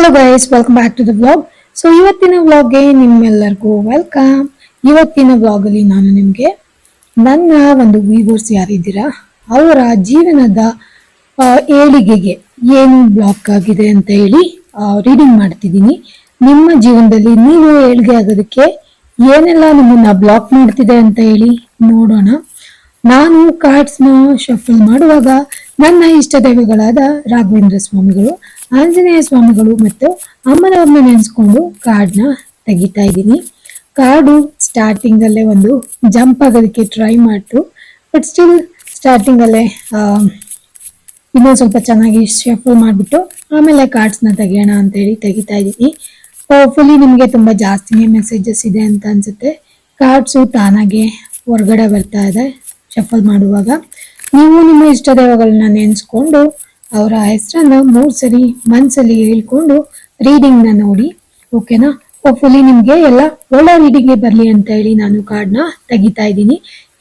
Hello guys, welcome back to the vlog. So ಇವತ್ತಿನ ವ್ಲಾಗ್ಗೆ ನಿಮ್ಮೆಲ್ಲರಿಗೂ ವೆಲ್ಕಮ್. ಇವತ್ತಿನ ವ್ಲಾಗ್ ಅಲ್ಲಿ ನಾನು ನಿಮಗೆ ನನ್ನ ಒಂದು ವ್ಯೂವರ್ಸ್ ಯಾರಿದ್ದೀರಾ ಅವರ ಜೀವನದ ಏಳಿಗೆಗೆ ಏನು ಬ್ಲಾಕ್ ಆಗಿದೆ ಅಂತ ಹೇಳಿ ರೀಡಿಂಗ್ ಮಾಡ್ತಿದ್ದೀನಿ. ನಿಮ್ಮ ಜೀವನದಲ್ಲಿ ನೀವು ಏಳಿಗೆ ಆಗೋದಕ್ಕೆ ಏನೆಲ್ಲ ನಿಮ್ಮನ್ನ ಬ್ಲಾಕ್ ಮಾಡ್ತಿದೆ ಅಂತ ಹೇಳಿ ನೋಡೋಣ. ನಾನು ಕಾರ್ಡ್ಸ್ ನ ಶಫಲ್ ಮಾಡುವಾಗ ನನ್ನ ಇಷ್ಟ ದೈವಗಳಾದ ರಾಘವೇಂದ್ರ ಸ್ವಾಮಿಗಳು, ಆಂಜನೇಯ ಸ್ವಾಮಿಗಳು ಮತ್ತು ಅಮ್ಮನವ್ರನ್ನ ನೆನೆಸ್ಕೊಂಡು ಕಾರ್ಡ್ ನ ತೆಗಿತಾ ಇದ್ದೀನಿ. ಕಾರ್ಡು ಸ್ಟಾರ್ಟಿಂಗ್ ಅಲ್ಲೇ ಒಂದು ಜಂಪ್ ಆಗೋದಕ್ಕೆ ಟ್ರೈ ಮಾಡ್ತು, ಬಟ್ ಸ್ಟಿಲ್ ಸ್ಟಾರ್ಟಿಂಗ್ ಅಲ್ಲೇ ಇನ್ನೊಂದು ಸ್ವಲ್ಪ ಚೆನ್ನಾಗಿ ಶಫಲ್ ಮಾಡ್ಬಿಟ್ಟು ಆಮೇಲೆ ಕಾರ್ಡ್ಸ್ ನ ತೆಗಿಯೋಣ ಅಂತ ಹೇಳಿ ತೆಗಿತಾ ಇದ್ದೀನಿ. ಹೋಪ್ಫುಲಿ ನಿಮಗೆ ತುಂಬಾ ಜಾಸ್ತಿನೇ ಮೆಸೇಜಸ್ ಇದೆ ಅಂತ ಅನ್ಸುತ್ತೆ. ಕಾರ್ಡ್ಸು ತಾನಾಗೆ ಹೊರಗಡೆ ಬರ್ತಾ ಇದೆ ಶಫಲ್ ಮಾಡುವಾಗ. ನೀವು ನಿಮ್ಮ ಇಷ್ಟ ದೈವಗಳನ್ನ ನೆನೆಸ್ಕೊಂಡು ಅವರ ಹೆಸರನ್ನ 3 ಸರಿ ಮನ್ಸಲ್ಲಿ ಹೇಳ್ಕೊಂಡು ರೀಡಿಂಗ್ ನ ನೋಡಿ, ಓಕೆನಾ? ಹೋಪ್ಫುಲಿ ನಿಮ್ಗೆ ಎಲ್ಲ ಒಳ್ಳೆ ರೀಡಿಂಗ್ ಬರ್ಲಿ ಅಂತ ಹೇಳಿ ನಾನು ಕಾರ್ಡ್ ನ ತೆಗಿತಾ ಇದ್ದೀನಿ.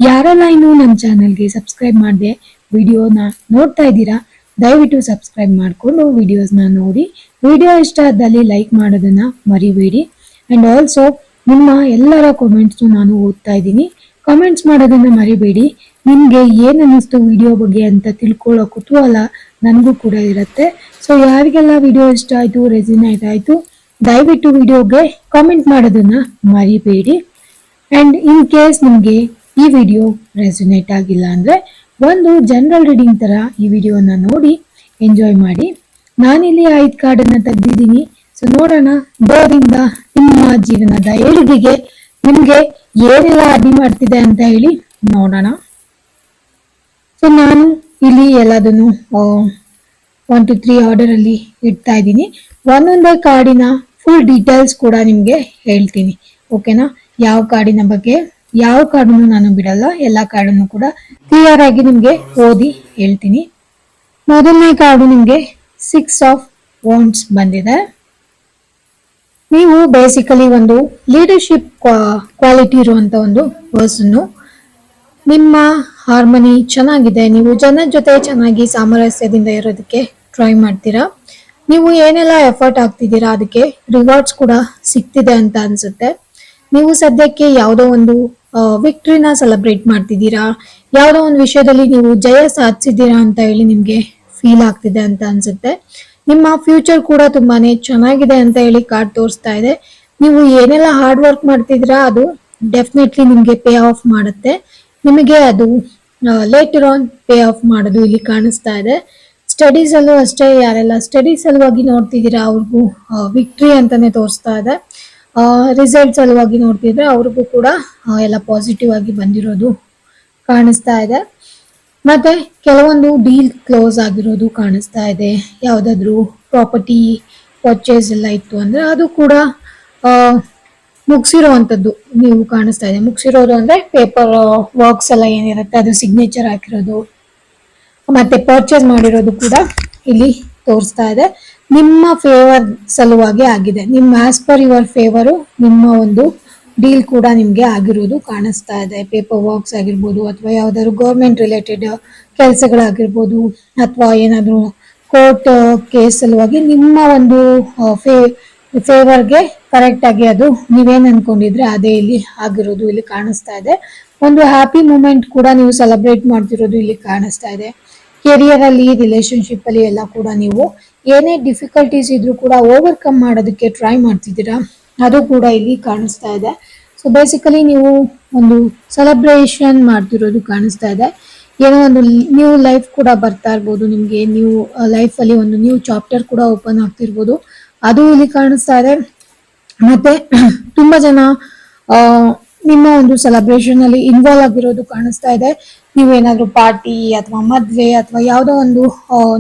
ಯಾರೆಲ್ಲ ಇನ್ನು ನಮ್ಮ ಚಾನೆಲ್ಗೆ ಸಬ್ಸ್ಕ್ರೈಬ್ ಮಾಡದೆ ವಿಡಿಯೋನ ನೋಡ್ತಾ ಇದ್ದೀರಾ, ದಯವಿಟ್ಟು ಸಬ್ಸ್ಕ್ರೈಬ್ ಮಾಡಿಕೊಂಡು ವಿಡಿಯೋಸ್ನ ನೋಡಿ. ವಿಡಿಯೋ ಇಷ್ಟ ಆದಲ್ಲಿ ಲೈಕ್ ಮಾಡೋದನ್ನ ಮರಿಬೇಡಿ. ಅಂಡ್ ಆಲ್ಸೋ ನಿಮ್ಮ ಎಲ್ಲರ ಕಾಮೆಂಟ್ಸ್ ನಾನು ಓದ್ತಾ ಇದ್ದೀನಿ. ಕಾಮೆಂಟ್ಸ್ ಮಾಡೋದನ್ನ ಮರಿಬೇಡಿ. ನಿಮ್ಗೆ ಏನ್ ಅನ್ನಿಸ್ತು ವಿಡಿಯೋ ಬಗ್ಗೆ ಅಂತ ತಿಳ್ಕೊಳ್ಳೋ ಕುತೂಹಲ ನನಗೂ ಕೂಡ ಇರುತ್ತೆ. ಸೊ ಯಾರಿಗೆಲ್ಲ ವಿಡಿಯೋ ಇಷ್ಟ ಆಯ್ತು, ರೆಸಿನೇಟ್ ಆಯ್ತು, ದಯವಿಟ್ಟು ವಿಡಿಯೋಗೆ ಕಾಮೆಂಟ್ ಮಾಡೋದನ್ನ ಮರಿಬೇಡಿ. ಅಂಡ್ ಇನ್ ಕೇಸ್ ನಿಮ್ಗೆ ಈ ವಿಡಿಯೋ ರೆಸಿನೇಟ್ ಆಗಿಲ್ಲ ಅಂದ್ರೆ ಒಂದು ಜನರಲ್ ರೀಡಿಂಗ್ ತರ ಈ ವಿಡಿಯೋನ ನೋಡಿ ಎಂಜಾಯ್ ಮಾಡಿ. ನಾನಿಲ್ಲಿ 5 ಕಾರ್ಡನ್ನ ತೆಗೆದಿದ್ದೀನಿ. ಸೊ ನೋಡೋಣ ದೇವರಿಂದ ನಿಮ್ಮ ಜೀವನದ ಏಳಿಗೆಗೆ ನಿಮ್ಗೆ ಏನೆಲ್ಲ ಅಡ್ಡಿ ಮಾಡ್ತಿದೆ ಅಂತ ಹೇಳಿ ನೋಡೋಣ. ಸೊ ನಾನು ಇಲ್ಲಿ ಎಲ್ಲದನ್ನು 1 to 3 ಆರ್ಡರ್ ಅಲ್ಲಿ ಇಡ್ತಾ ಇದ್ದೀನಿ. ಒಂದೊಂದೇ ಕಾರ್ಡಿನ ಫುಲ್ ಡೀಟೇಲ್ಸ್ ಕೂಡ ನಿಮ್ಗೆ ಹೇಳ್ತೀನಿ, ಓಕೆನಾ? ಯಾವ ಕಾರ್ಡಿನ ಬಗ್ಗೆ ಯಾವ ಕಾರ್ಡನ್ನು ನಾನು ಬಿಡಲ್ಲ, ಎಲ್ಲಾ ಕಾರ್ಡನ್ನು ಕೂಡ ಕ್ಲಿಯರ್ ಆಗಿ ನಿಮ್ಗೆ ಓದಿ ಹೇಳ್ತೀನಿ. ಮೊದಲನೇ ಕಾರ್ಡು ನಿಮ್ಗೆ 6 ಆಫ್ ವಾಂಡ್ಸ್ ಬಂದಿದೆ. ನೀವು ಬೇಸಿಕಲಿ ಒಂದು ಲೀಡರ್ಶಿಪ್ ಕ್ವಾಲಿಟಿ ಇರುವಂತ ಒಂದು ಪರ್ಸನ್. ನಿಮ್ಮ ಹಾರ್ಮನಿ ಚೆನ್ನಾಗಿದೆ, ನೀವು ಜನರ ಜೊತೆ ಚೆನ್ನಾಗಿ ಸಾಮರಸ್ಯದಿಂದ ಇರೋದಕ್ಕೆ ಟ್ರೈ ಮಾಡ್ತೀರಾ. ನೀವು ಏನೆಲ್ಲ ಎಫರ್ಟ್ ಹಾಕ್ತಿದ್ದೀರಾ ಅದಕ್ಕೆ ರಿವಾರ್ಡ್ಸ್ ಕೂಡ ಸಿಗ್ತಿದೆ ಅಂತ ಅನ್ಸುತ್ತೆ. ನೀವು ಸದ್ಯಕ್ಕೆ ಯಾವುದೋ ಒಂದು ವಿಕ್ಟ್ರಿನ ಸೆಲೆಬ್ರೇಟ್ ಮಾಡ್ತಿದ್ದೀರಾ, ಯಾವುದೋ ಒಂದು ವಿಷಯದಲ್ಲಿ ನೀವು ಜಯ ಸಾಧಿಸಿದ್ದೀರಾ ಅಂತ ಹೇಳಿ ನಿಮ್ಗೆ ಫೀಲ್ ಆಗ್ತಿದೆ ಅಂತ ಅನ್ಸುತ್ತೆ. ನಿಮ್ಮ ಫ್ಯೂಚರ್ ಕೂಡ ತುಂಬಾನೇ ಚೆನ್ನಾಗಿದೆ ಅಂತ ಹೇಳಿ ಕಾರ್ಡ್ ತೋರಿಸ್ತಾ ಇದೆ. ನೀವು ಏನೆಲ್ಲ ಹಾರ್ಡ್ ವರ್ಕ್ ಮಾಡ್ತಿದ್ದೀರಾ ಅದು ಡೆಫಿನೆಟ್ಲಿ ನಿಮ್ಗೆ ಪೇ ಆಫ್ ಮಾಡುತ್ತೆ. ನಿಮಗೆ ಅದು ಲೇಟರ್ ಆನ್ ಪೇ ಆಫ್ ಮಾಡೋದು ಇಲ್ಲಿ ಕಾಣಿಸ್ತಾ ಇದೆ. ಸ್ಟಡೀಸ್ ಅಲ್ಲೂ ಅಷ್ಟೇ, ಯಾರೆಲ್ಲ ಸ್ಟಡೀಸ್ ಸಲುವಾಗಿ ನೋಡ್ತಿದ್ದೀರಾ ಅವ್ರಿಗೂ ವಿಕ್ಟ್ರಿ ಅಂತಾನೆ ತೋರಿಸ್ತಾ ಇದೆ. ರಿಸಲ್ಟ್ ಸಲುವಾಗಿ ನೋಡ್ತಿದ್ರೆ ಅವ್ರಿಗೂ ಕೂಡ ಎಲ್ಲ ಪಾಸಿಟಿವ್ ಆಗಿ ಬಂದಿರೋದು ಕಾಣಿಸ್ತಾ ಇದೆ. ಮತ್ತೆ ಕೆಲವೊಂದು ಡೀಲ್ ಕ್ಲೋಸ್ ಆಗಿರೋದು ಕಾಣಿಸ್ತಾ ಇದೆ. ಯಾವ್ದಾದ್ರು ಪ್ರಾಪರ್ಟಿ ಪರ್ಚೇಸ್ ಎಲ್ಲ ಇತ್ತು ಅಂದ್ರೆ ಅದು ಕೂಡ ಮುಗಿಸಿರೋವಂಥದ್ದು ನೀವು ಕಾಣಿಸ್ತಾ ಇದೆ. ಮುಗಿಸಿರೋದು ಅಂದ್ರೆ ಪೇಪರ್ ವರ್ಕ್ಸ್ ಎಲ್ಲ ಏನಿರುತ್ತೆ ಅದು ಸಿಗ್ನೇಚರ್ ಹಾಕಿರೋದು ಮತ್ತೆ ಪರ್ಚೇಸ್ ಮಾಡಿರೋದು ಕೂಡ ಇಲ್ಲಿ ತೋರಿಸ್ತಾ ಇದೆ. ನಿಮ್ಮ ಫೇವರ್ ಸಲುವಾಗಿ ಆಗಿದೆ. ನಿಮ್ಮ ಆಸ್ ಪರ್ ಯುವರ್ ಫೇವರು ನಿಮ್ಮ ಒಂದು ಡೀಲ್ ಕೂಡ ನಿಮ್ಗೆ ಆಗಿರೋದು ಕಾಣಿಸ್ತಾ ಇದೆ. ಪೇಪರ್ ವರ್ಕ್ಸ್ ಆಗಿರ್ಬೋದು ಅಥವಾ ಯಾವ್ದಾದ್ರು ಗೌರ್ಮೆಂಟ್ ರಿಲೇಟೆಡ್ ಕೆಲಸಗಳಾಗಿರ್ಬೋದು ಅಥವಾ ಏನಾದ್ರು ಕೋರ್ಟ್ ಕೇಸ್ ಸಲುವಾಗಿ ನಿಮ್ಮ ಒಂದು ಫೇವರ್ಗೆ ಕರೆಕ್ಟ್ ಆಗಿ ಅದು ನೀವೇನ್ ಅನ್ಕೊಂಡಿದ್ರೆ ಅದೇ ಇಲ್ಲಿ ಆಗಿರೋದು ಇಲ್ಲಿ ಕಾಣಿಸ್ತಾ ಇದೆ. ಒಂದು ಹ್ಯಾಪಿ ಮೂಮೆಂಟ್ ಕೂಡ ನೀವು ಸೆಲೆಬ್ರೇಟ್ ಮಾಡ್ತಿರೋದು ಇಲ್ಲಿ ಕಾಣಿಸ್ತಾ ಇದೆ. ಕೆರಿಯರ್ ಅಲ್ಲಿ, ರಿಲೇಶನ್ಶಿಪ್ ಅಲ್ಲಿ ಎಲ್ಲ ಕೂಡ ನೀವು ಏನೇ ಡಿಫಿಕಲ್ಟೀಸ್ ಇದ್ರೂ ಕೂಡ ಓವರ್ಕಮ್ ಮಾಡೋದಕ್ಕೆ ಟ್ರೈ ಮಾಡ್ತಿದ್ದೀರಾ, ಅದು ಕೂಡ ಇಲ್ಲಿ ಕಾಣಿಸ್ತಾ ಇದೆ. ಸೊ ಬೇಸಿಕಲಿ ನೀವು ಒಂದು ಸೆಲೆಬ್ರೇಷನ್ ಮಾಡ್ತಿರೋದು ಕಾಣಿಸ್ತಾ ಇದೆ. ಏನೋ ಒಂದು ನ್ಯೂ ಲೈಫ್ ಕೂಡ ಬರ್ತಾ ಇರ್ಬೋದು ನಿಮ್ಗೆ. ನ್ಯೂ ಲೈಫ್ ಅಲ್ಲಿ ಒಂದು ನ್ಯೂ ಚಾಪ್ಟರ್ ಕೂಡ ಓಪನ್ ಆಗ್ತಿರ್ಬೋದು, ಅದು ಇಲ್ಲಿ ಕಾಣಿಸ್ತಾ ಇದೆ. ಮತ್ತೆ ತುಂಬಾ ಜನ ನಿಮ್ಮ ಒಂದು ಸೆಲೆಬ್ರೇಷನ್ ಅಲ್ಲಿ ಇನ್ವಾಲ್ವ್ ಆಗಿರೋದು ಕಾಣಿಸ್ತಾ ಇದೆ. ನೀವೇನಾದ್ರೂ ಪಾರ್ಟಿ ಅಥವಾ ಮದ್ವೆ ಅಥವಾ ಯಾವುದೋ ಒಂದು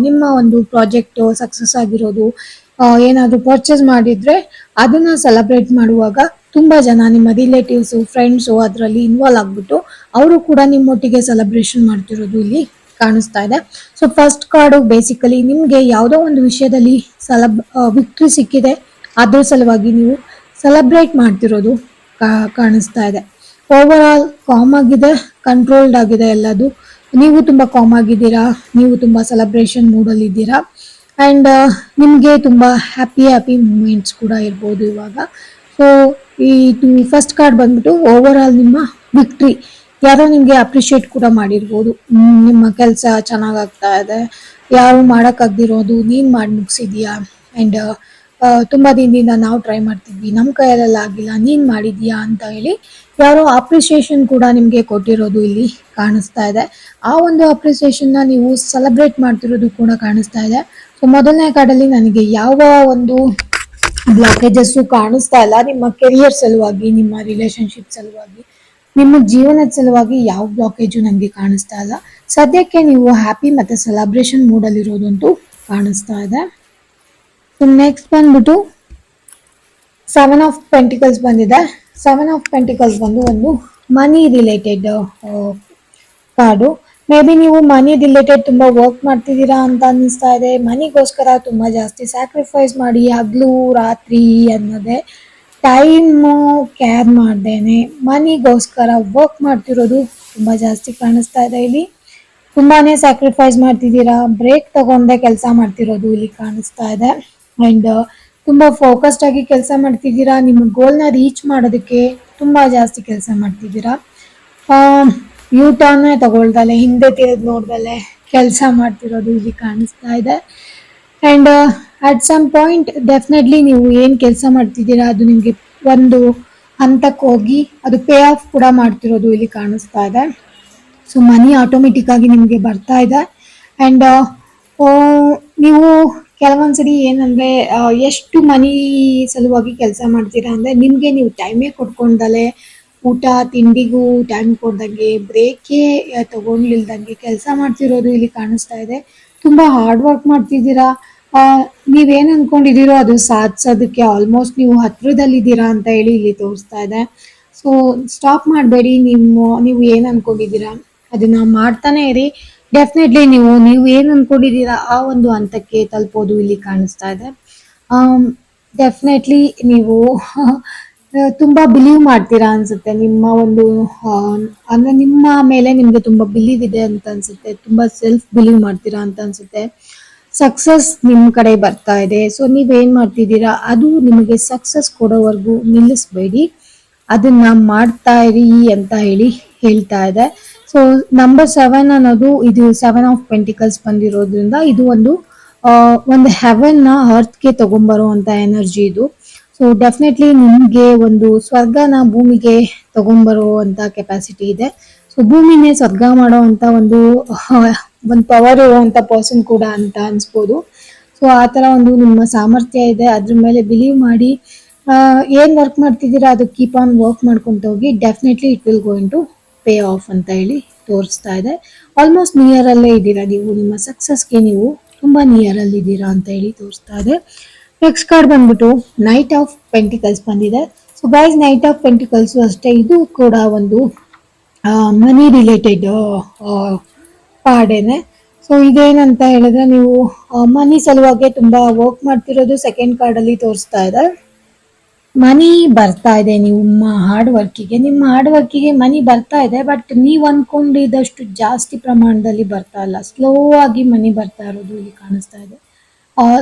ನಿಮ್ಮ ಒಂದು ಪ್ರಾಜೆಕ್ಟ್ ಸಕ್ಸಸ್ ಆಗಿರೋದು, ಏನಾದ್ರೂ ಪರ್ಚೇಸ್ ಮಾಡಿದ್ರೆ ಅದನ್ನ ಸೆಲೆಬ್ರೇಟ್ ಮಾಡುವಾಗ ತುಂಬಾ ಜನ ನಿಮ್ಮ ರಿಲೇಟಿವ್ಸ್, ಫ್ರೆಂಡ್ಸ್ ಅದರಲ್ಲಿ ಇನ್ವಾಲ್ವ್ ಆಗ್ಬಿಟ್ಟು ಅವರು ಕೂಡ ನಿಮ್ಮೊಟ್ಟಿಗೆ ಸೆಲೆಬ್ರೇಷನ್ ಮಾಡ್ತಿರೋದು ಇಲ್ಲಿ ಕಾಣಿಸ್ತಾ ಇದೆ. ಸೊ ಫಸ್ಟ್ ಕಾರ್ಡ್ ಬೇಸಿಕಲಿ ನಿಮ್ಗೆ ಯಾವುದೋ ಒಂದು ವಿಷಯದಲ್ಲಿ ವಿಕ್ಟ್ರಿ ಸಿಕ್ಕಿದೆ, ಅದ್ರ ಸಲುವಾಗಿ ನೀವು ಸೆಲೆಬ್ರೇಟ್ ಮಾಡ್ತಿರೋದು ಕಾಣಿಸ್ತಾ ಇದೆ. ಓವರ್ ಆಲ್ ಕಾಮ್ ಆಗಿದೆ, ಕಂಟ್ರೋಲ್ಡ್ ಆಗಿದೆ ಎಲ್ಲದು. ನೀವು ತುಂಬಾ ಕಾಮ್ ಆಗಿದ್ದೀರಾ, ನೀವು ತುಂಬಾ ಸೆಲೆಬ್ರೇಷನ್ ಮೂಡ್ ಅಲ್ಲಿ ಇದ್ದೀರಾ. ಅಂಡ್ ನಿಮಗೆ ತುಂಬಾ ಹ್ಯಾಪಿ ಮೂಮೆಂಟ್ಸ್ ಕೂಡ ಇರ್ಬೋದು ಇವಾಗ. ಸೊ ಈ ಫಸ್ಟ್ ಕಾರ್ಡ್ ಬಂದ್ಬಿಟ್ಟು ಓವರ್ ಆಲ್ ನಿಮ್ಮ ವಿಕ್ಟ್ರಿ. ಯಾರೋ ನಿಮ್ಗೆ ಅಪ್ರಿಶಿಯೇಟ್ ಕೂಡ ಮಾಡಿರ್ಬೋದು. ನಿಮ್ಮ ಕೆಲಸ ಚೆನ್ನಾಗ್ ಆಗ್ತಾ ಇದೆ, ಯಾರು ಮಾಡಕ್ಕಾಗ್ದಿರೋದು ನೀನ್ ಮಾಡಿ ಮುಗಿಸಿದ್ಯಾ. ಅಂಡ್ ತುಂಬಾ ದಿನದಿಂದ ನಾವು ಟ್ರೈ ಮಾಡ್ತಿದ್ವಿ, ನಮ್ ಕೈಯಲ್ಲೆಲ್ಲ ಆಗಿಲ್ಲ, ನೀನ್ ಮಾಡಿದ್ಯಾ ಅಂತ ಹೇಳಿ ಯಾರೋ ಅಪ್ರಿಸಿಯೇಷನ್ ಕೂಡ ನಿಮ್ಗೆ ಕೊಟ್ಟಿರೋದು ಇಲ್ಲಿ ಕಾಣಿಸ್ತಾ ಇದೆ. ಆ ಒಂದು ಅಪ್ರಿಸಿಯೇಷನ್ ನ ನೀವು ಸೆಲೆಬ್ರೇಟ್ ಮಾಡ್ತಿರೋದು ಕೂಡ ಕಾಣಿಸ್ತಾ ಇದೆ. ಸೊ ಮೊದಲನೇ ಕಾರ್ಡಲ್ಲಿ ನನಗೆ ಯಾವ ಒಂದು ಬ್ಲಾಕೇಜಸ್ ಕಾಣಿಸ್ತಾ ಇಲ್ಲ. ನಿಮ್ಮ ಕೆರಿಯರ್ ಸಲುವಾಗಿ, ನಿಮ್ಮ ರಿಲೇಶನ್ಶಿಪ್ ಸಲುವಾಗಿ, ನಿಮ್ಮ ಜೀವನದ ಸಲುವಾಗಿ ಯಾವ ಬ್ಲಾಕೇಜು ನನಗೆ ಕಾಣಿಸ್ತಾ ಇಲ್ಲ. ಸದ್ಯಕ್ಕೆ ನೀವು ಹ್ಯಾಪಿ ಮತ್ತೆ ಸೆಲೆಬ್ರೇಷನ್ ಮೂಡಲ್ಲಿ ಇರೋದಂತೂ ಕಾಣಿಸ್ತಾ ಇದೆ. ನೆಕ್ಸ್ಟ್ ಬಂದ್ಬಿಟ್ಟು ಸೆವೆನ್ ಆಫ್ ಪೆಂಟಿಕಲ್ಸ್ ಬಂದಿದೆ. ಸೆವೆನ್ ಆಫ್ ಪೆಂಟಿಕಲ್ಸ್ ಬಂದು ಒಂದು ಮನಿ ರಿಲೇಟೆಡ್ ಕಾರ್ಡು. ಮೇ ಬಿ ನೀವು ಮನಿ ರಿಲೇಟೆಡ್ ತುಂಬಾ ವರ್ಕ್ ಮಾಡ್ತಿದ್ದೀರಾ ಅಂತ ಅನಿಸ್ತಾ ಇದೆ. ಮನಿಗೋಸ್ಕರ ತುಂಬಾ ಜಾಸ್ತಿ ಸ್ಯಾಕ್ರಿಫೈಸ್ ಮಾಡಿ ಹಗ್ಲು ರಾತ್ರಿ ಅನ್ನೋದೇ ಟೈಮ್ ಕೇರ್ ಮಾಡ್ದೇನೆ ಮನಿಗೋಸ್ಕರ ವರ್ಕ್ ಮಾಡ್ತಿರೋದು ತುಂಬಾ ಜಾಸ್ತಿ ಕಾಣಿಸ್ತಾ ಇದೆ ಇಲ್ಲಿ. ತುಂಬಾನೇ ಸ್ಯಾಕ್ರಿಫೈಸ್ ಮಾಡ್ತಿದ್ದೀರಾ, ಬ್ರೇಕ್ ತಗೊಂಡೆ ಕೆಲಸ ಮಾಡ್ತಿರೋದು ಇಲ್ಲಿ ಕಾಣಿಸ್ತಾ ಇದೆ. ಅಂಡ್ ತುಂಬಾ ಫೋಕಸ್ಡ್ ಆಗಿ ಕೆಲಸ ಮಾಡ್ತಿದ್ದೀರಾ, ನಿಮ್ಮ ಗೋಲ್ನ ರೀಚ್ ಮಾಡೋದಕ್ಕೆ ತುಂಬಾ ಜಾಸ್ತಿ ಕೆಲಸ ಮಾಡ್ತಿದ್ದೀರಾ. ಯೂ ಟರ್ನ್ ತಗೊಳ್ದಲೆ, ಹಿಂದೆ ತಿರುಗಿ ನೋಡ್ದಲೆ ಕೆಲಸ ಮಾಡ್ತಿರೋದು ಇಲ್ಲಿ ಕಾಣಿಸ್ತಾ ಇದೆ. And at some point definitely ನೀವು ಏನ್ ಕೆಲಸ ಮಾಡ್ತಿದ್ದೀರಾ ಅದು ನಿಮ್ಗೆ ಒಂದು ಹಂತಕ್ಕೆ ಹೋಗಿ ಅದು ಪೇ ಆಫ್ ಕೂಡ ಮಾಡ್ತಿರೋದು ಇಲ್ಲಿ ಕಾಣಿಸ್ತಾ ಇದೆ. ಸೊ ಮನಿ ಆಟೋಮೆಟಿಕ್ ಆಗಿ ನಿಮಗೆ ಬರ್ತಾ ಇದೆ. ಅಂಡ್ ನೀವು ಕೆಲವೊಂದ್ಸರಿ ಏನಂದ್ರೆ ಎಷ್ಟು ಮನಿ ಸಲುವಾಗಿ ಕೆಲಸ ಮಾಡ್ತೀರಾ ಅಂದ್ರೆ ನಿಮ್ಗೆ ನೀವು ಟೈಮೇ ಕೊಟ್ಕೊಂಡಲೆ, ಊಟ ತಿಂಡಿಗೂ ಟೈಮ್ ಕೊಡ್ದಂಗೆ, ಬ್ರೇಕೇ ತಗೊಂಡಿಲ್ದಂಗೆ ಕೆಲಸ ಮಾಡ್ತಿರೋದು ಇಲ್ಲಿ ಕಾಣಿಸ್ತಾ ಇದೆ. ತುಂಬಾ ಹಾರ್ಡ್ ವರ್ಕ್ ಮಾಡ್ತಿದ್ದೀರಾ. ನೀವೇನ್ ಅನ್ಕೊಂಡಿದ್ದೀರೋ ಅದು ಸಾಧಿಸೋದಕ್ಕೆ ಆಲ್ಮೋಸ್ಟ್ ನೀವು ಹತ್ರದಲ್ಲಿದ್ದೀರಾ ಅಂತ ಹೇಳಿ ಇಲ್ಲಿ ತೋರಿಸ್ತಾ ಇದೆ. ಸೊ ಸ್ಟಾಪ್ ಮಾಡಬೇಡಿ. ನೀವು ಏನ್ ಅನ್ಕೊಂಡಿದ್ದೀರಾ ಅದನ್ನ ಮಾಡ್ತಾನೆ ಇರಿ. ಡೆಫಿನೆಟ್ಲಿ ನೀವು ಏನ್ ಅನ್ಕೊಂಡಿದ್ದೀರಾ ಆ ಒಂದು ಹಂತಕ್ಕೆ ತಲುಪೋದು ಇಲ್ಲಿ ಕಾಣಿಸ್ತಾ ಇದೆ. ಡೆಫಿನೆಟ್ಲಿ ನೀವು ತುಂಬಾ ಬಿಲೀವ್ ಮಾಡ್ತೀರಾ ಅನ್ಸುತ್ತೆ. ನಿಮ್ಮ ಒಂದು ಅಂದ್ರೆ ನಿಮ್ಮ ಮೇಲೆ ನಿಮ್ಗೆ ತುಂಬಾ ಬಿಲೀವ್ ಇದೆ ಅಂತ ಅನ್ಸುತ್ತೆ. ತುಂಬಾ ಸೆಲ್ಫ್ ಬಿಲೀವ್ ಮಾಡ್ತೀರಾ ಅಂತ ಅನ್ಸುತ್ತೆ. ಸಕ್ಸಸ್ ನಿಮ್ ಕಡೆ ಬರ್ತಾ ಇದೆ. ಸೊ ನೀವೇನ್ ಮಾಡ್ತಿದ್ದೀರಾ ಅದು ನಿಮಗೆ ಸಕ್ಸಸ್ ಕೊಡೋವರೆಗೂ ನಿಲ್ಲಿಸ್ಬೇಡಿ, ಅದನ್ನ ಮಾಡ್ತಾ ಇರಿ ಅಂತ ಹೇಳಿ ಹೇಳ್ತಾ ಇದೆ. ಸೊ ನಂಬರ್ 7 ಅನ್ನೋದು ಇದು 7 ಆಫ್ ಪೆಂಟಿಕಲ್ಸ್ ಬಂದಿರೋದ್ರಿಂದ ಇದು ಒಂದು ಹೆವೆನ್ ನ ಅರ್ತ್ಗೆ ತಗೊಂಬರುವಂತ ಎನರ್ಜಿ ಇದು. ಸೊ ಡೆಫಿನೆಟ್ಲಿ ನಿಮ್ಗೆ ಒಂದು ಸ್ವರ್ಗನ ಭೂಮಿಗೆ ತಗೊಂಬರುವಂತ ಕೆಪಾಸಿಟಿ ಇದೆ. ಸೊ ಭೂಮಿನೇ ಸ್ವರ್ಗ ಮಾಡೋ ಅಂತ ಒಂದು ಪವರ್ ಇರುವಂತ ಪರ್ಸನ್ ಕೂಡ ಅಂತ ಅನ್ಸ್ಬೋದು. ಸೊ ಆತರ ಒಂದು ನಿಮ್ಮ ಸಾಮರ್ಥ್ಯ ಇದೆ, ಅದ್ರ ಮೇಲೆ ಬಿಲೀವ್ ಮಾಡಿ ಏನ್ ವರ್ಕ್ ಮಾಡ್ತಿದ್ದೀರಾ ಅದು ಕೀಪ್ ಆನ್ ವರ್ಕ್ ಮಾಡ್ಕೊಂತ ಹೋಗಿ. Definitely it will going to pay off ಅಂತ ಹೇಳಿ ತೋರಿಸ್ತಾ ಇದೆ. ಆಲ್ಮೋಸ್ಟ್ ನಿಯರ್ ಅಲ್ಲೇ ಇದ್ದೀರಾ ನೀವು, ನಿಮ್ಮ ಸಕ್ಸಸ್ಗೆ ನೀವು ತುಂಬಾ ನಿಯರ್ ಅಲ್ಲಿ ಇದ್ದೀರಾ ಅಂತ ಹೇಳಿ ತೋರಿಸ್ತಾ ಇದೆ. ನೆಕ್ಸ್ಟ್ ಕಾರ್ಡ್ ಬಂದ್ಬಿಟ್ಟು ನೈಟ್ ಆಫ್ ಪೆಂಟಿಕಲ್ಸ್ ಬಂದಿದೆ. So guys knight of pentacles ಅಷ್ಟೇ, ಇದು ಕೂಡ ಒಂದು ಮನಿ ರಿಲೇಟೆಡ್ ಕಾರ್ಡೇನೆ. ಸೊ ಇದೇನಂತ ಹೇಳಿದ್ರೆ ನೀವು ಮನಿ ಸಲುವಾಗಿ ತುಂಬಾ ವರ್ಕ್ ಮಾಡ್ತಿರೋದು ಸೆಕೆಂಡ್ ಕಾರ್ಡ್ ಅಲ್ಲಿ ತೋರಿಸ್ತಾ ಇದೆ. ಮನಿ ಬರ್ತಾ ಇದೆ ನಿಮ್ಮ ಹಾರ್ಡ್ ವರ್ಕಿಗೆ. ನಿಮ್ಮ ಹಾರ್ಡ್ ವರ್ಕಿಗೆ ಮನಿ ಬರ್ತಾ ಇದೆ, ಬಟ್ ನೀವ್ ಅನ್ಕೊಂಡಿದಷ್ಟು ಜಾಸ್ತಿ ಪ್ರಮಾಣದಲ್ಲಿ ಬರ್ತಾ ಇಲ್ಲ. ಸ್ಲೋ ಆಗಿ ಮನಿ ಬರ್ತಾ ಇರೋದು ಇಲ್ಲಿ ಕಾಣಿಸ್ತಾ ಇದೆ.